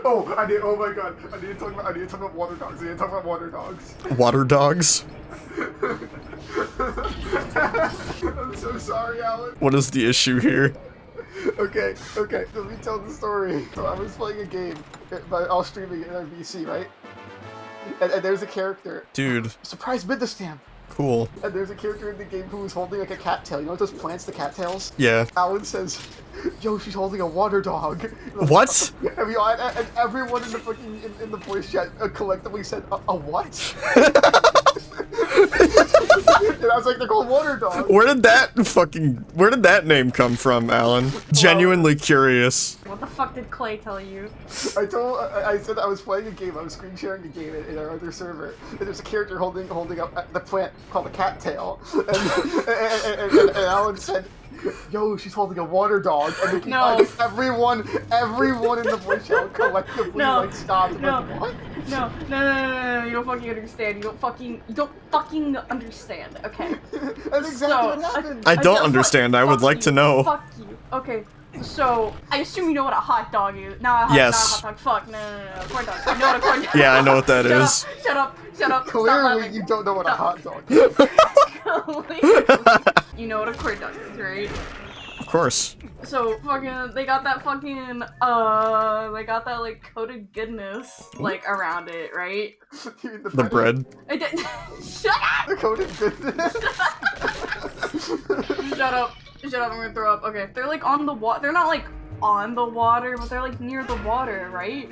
Oh my god. I need to talk about water dogs. Water dogs? I'm so sorry, Alan. What is the issue here? Okay, let me tell the story. So I was playing a game, but I was streaming it in our VC, right? And there's a character. Dude. Surprise mid the stamp. Cool. And there's a character in the game who was holding like a cattail. You know what those plants, the cattails? Yeah. Alan says, "Yo, she's holding a water dog." What? And everyone in the fucking in the voice chat collectively said, "A what?" And I was like, "They're called water dogs." Where did that name come from, Alan? Genuinely curious. What the fuck did Clay tell you? I said I was playing a game. I was screen sharing a game in our other server, and there's a character holding up the plant called a cattail, and Alan said, "Yo, she's holding a water dog," and everyone in the voice chat collectively stopped. No. Like, what? No, you don't fucking understand. You don't fucking understand. Okay. That's exactly what happened. I don't understand. I would like to know. Fuck you. Okay. So, I assume you know what a hot dog is. Not a hot dog. Fuck, no. Corn dog. I know what a corn dog is. Yeah, I know what that is. Shut up. Clearly, you don't know what a hot dog is. You know what a corn dog is, right? Of course. So, fucking, they got that like coated goodness, like, around it, right? The bread. Shut up! The coated goodness. Shut up, I'm gonna throw up. Okay, they're like on the water. They're not like on the water, but they're like near the water, right?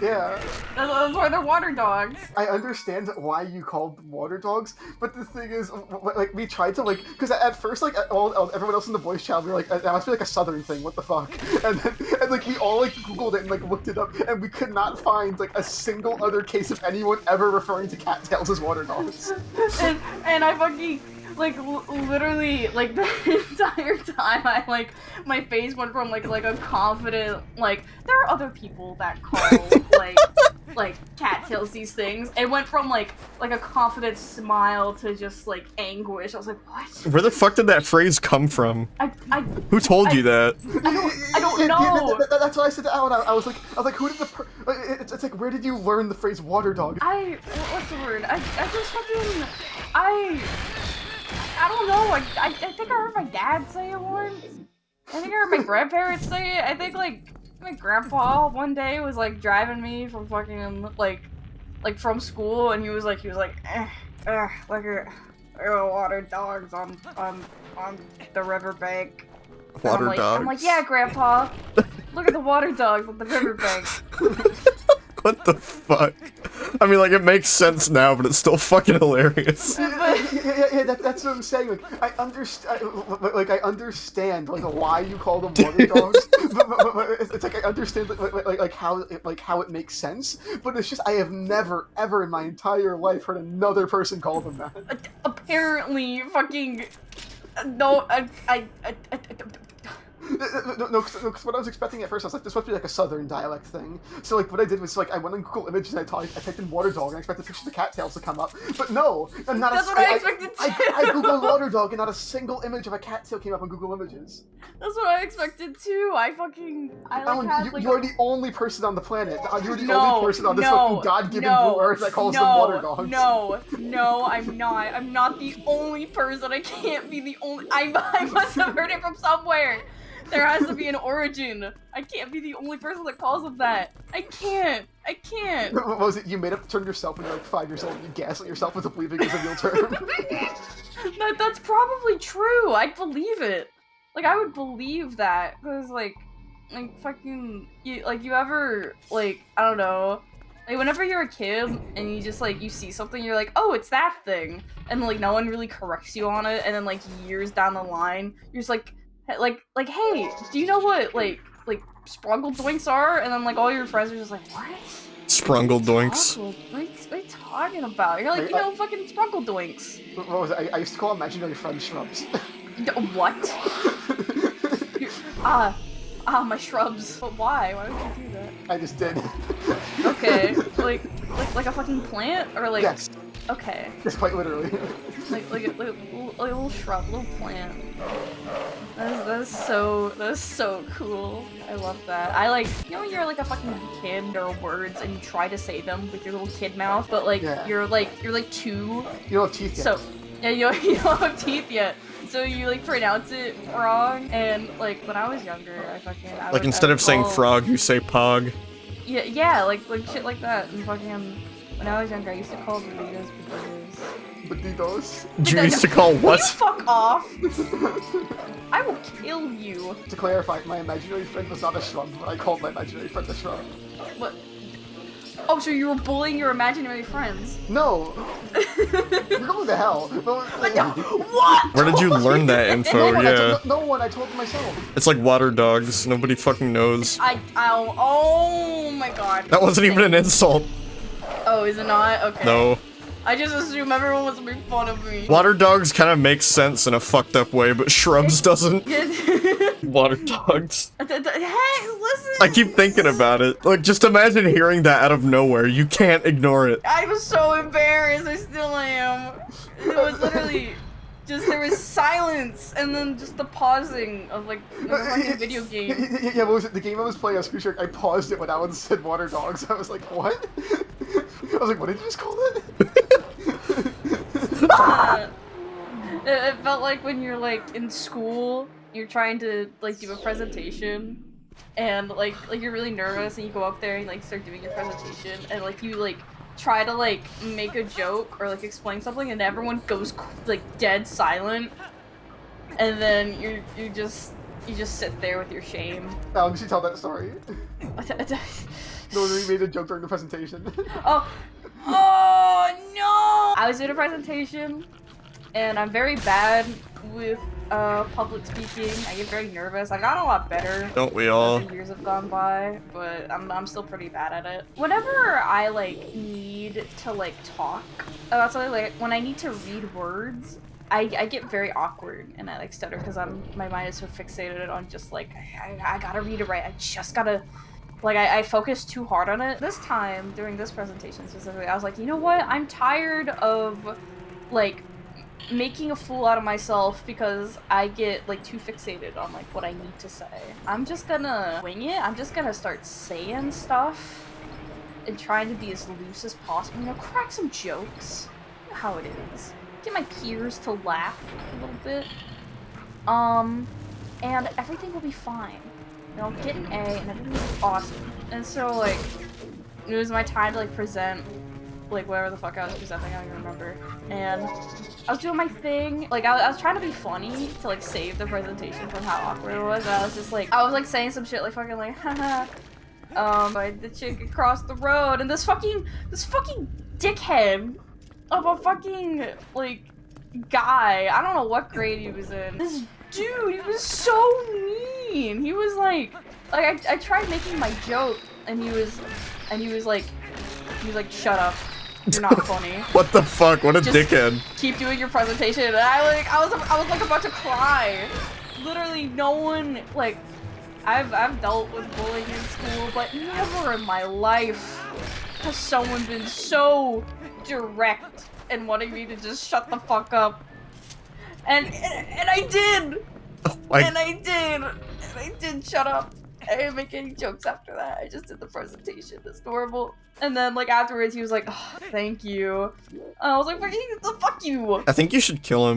Yeah. That's why they're water dogs. I understand why you called them water dogs, but the thing is, like, we tried to, like, because at first, like, everyone else in the voice chat, we were like, that must be like a southern thing, what the fuck? And like, we all, like, Googled it and, like, looked it up, and we could not find, like, a single other case of anyone ever referring to cattails as water dogs. and I fucking... like, literally, like, the entire time, my face went from, like a confident, like, there are other people that call, like, cattails these things. It went from, like a confident smile to just, like, anguish. I was like, what? Where the fuck did that phrase come from? Who told you that? I don't know! That's what I said to Alan. I was like, who did it's like, where did you learn the phrase water dog? What's the word? I just fucking, I don't know, I think I heard my dad say it once. I think I heard my grandparents say it. I think, like, my grandpa one day was, like, driving me from fucking, like from school, and he was like, look at water dogs on the riverbank. Water dogs? I'm like, yeah, Grandpa, look at the water dogs on the riverbank. What the fuck? I mean, like, it makes sense now, but it's still fucking hilarious. Yeah, that's what I'm saying. Like, I understand, like, why you call them water dogs, but it's like, I understand, like how it makes sense, but it's just, I have never, ever in my entire life heard another person call them that. Apparently, fucking, no, No, because what I was expecting at first, I was like, this must be like a southern dialect thing. So, like, what I did was, like, I went on Google Images and I typed in water dog and I expected pictures of cattails to come up. But no, not That's what I expected too. I Googled water dog and not a single image of a cattail came up on Google Images. That's what I expected too. Alan, you are the only person on the planet. You're the only person on this fucking God-given blue earth that calls them water dogs. No, I'm not. I'm not the only person. I can't be the only. I must have heard it from somewhere. There has to be an origin. I can't be the only person that calls them that. I can't. What was it? You made up the term yourself when you were like 5 years old and you gaslit yourself into believing it's a real term? That's probably true. I'd believe it. Like, I would believe that. Because, like fucking, you ever, like, I don't know. Like, whenever you're a kid and you just, like, you see something, you're like, oh, it's that thing. And, like, no one really corrects you on it. And then, like, years down the line, you're just like, hey, do you know what, like sprungle doinks are? And then, like, all your friends are just like, what? Sprungle doinks? What are you talking about? You're like, fucking sprungle doinks. What was it? I used to call imaginary friends shrubs. What? My shrubs. But why? Why would you do that? I just did. Okay, like a fucking plant? Or, like... Yes. Okay. Just quite literally. Like a little shrub, little plant. That's so cool. I love that. I like, you know when you're like a fucking kid, there are words and you try to say them with your little kid mouth, but like Yeah. you're like 2. You don't have teeth yet. So yeah, you don't have teeth yet. So you like pronounce it wrong, and like when I was younger, I Like instead of saying call- frog, you say pog. Yeah, like shit like that. And fucking when I was younger, I used to call burritos burritos. Banditos. You used to call Will what? you fuck off? I will kill you. To clarify, my imaginary friend was not a shrub, but I called my imaginary friend a shrub. What? Oh, so you were bullying your imaginary friends? No! You're going to hell. No, What? Where did you learn that info? Yeah. No one, I told myself. It's like water dogs. Nobody fucking knows. Oh my god. That wasn't even an insult. Oh, is it not? Okay. No. I just assume everyone was making fun of me. Water dogs kind of makes sense in a fucked up way, but shrubs doesn't. Water dogs. Hey, listen! I keep thinking about it. Like, just imagine hearing that out of nowhere. You can't ignore it. I was so embarrassed, I still am. It was literally just, there was silence, and then just the pausing of like a video game. Yeah, what was it? The game I was playing, I was pretty sure I paused it when Alan said water dogs. I was like, what? I was like, what did you just call it? It felt like when you're like in school, you're trying to like do a presentation, and like you're really nervous, and you go up there and like start doing your presentation, and like you like try to like make a joke or like explain something, and everyone goes like dead silent, and then you just sit there with your shame. Alan, you should tell that story. No, we made a joke during the presentation. Oh no! I was doing a presentation, and I'm very bad with public speaking. I get very nervous. I've gotten a lot better. Don't we all? As the years have gone by, but I'm still pretty bad at it. Whenever I like need to like talk about something, like when I need to read words, I get very awkward and I like stutter because my mind is so fixated on just like I gotta read it right. I just gotta. Like, I focused too hard on it. This time, during this presentation specifically, I was like, you know what? I'm tired of, like, making a fool out of myself because I get, like, too fixated on, like, what I need to say. I'm just gonna wing it. I'm just gonna start saying stuff and trying to be as loose as possible. You know, crack some jokes. You know how it is. Get my peers to laugh a little bit. And everything will be fine. I'll get an A and everything was awesome. And so like it was my time to like present like whatever the fuck I was presenting, I don't even remember. And I was doing my thing. Like I was trying to be funny to like save the presentation from how awkward it was. And I was like saying some shit like fucking like haha. The chick across the road and this fucking dickhead of a fucking like guy. I don't know what grade he was in. This dude, he was so mean. He was like I tried making my joke, and he was like, shut up, you're not funny. What the fuck? What a Just dickhead. Keep doing your presentation. And I was like about to cry. Literally, no one like I've dealt with bullying in school, but never in my life has someone been so direct and wanting me to just shut the fuck up. And I did! And I did shut up. I didn't make any jokes after that. I just did the presentation. It's horrible. And then, like, afterwards, he was like, oh, thank you. I was like, fuck you. I think you should kill him.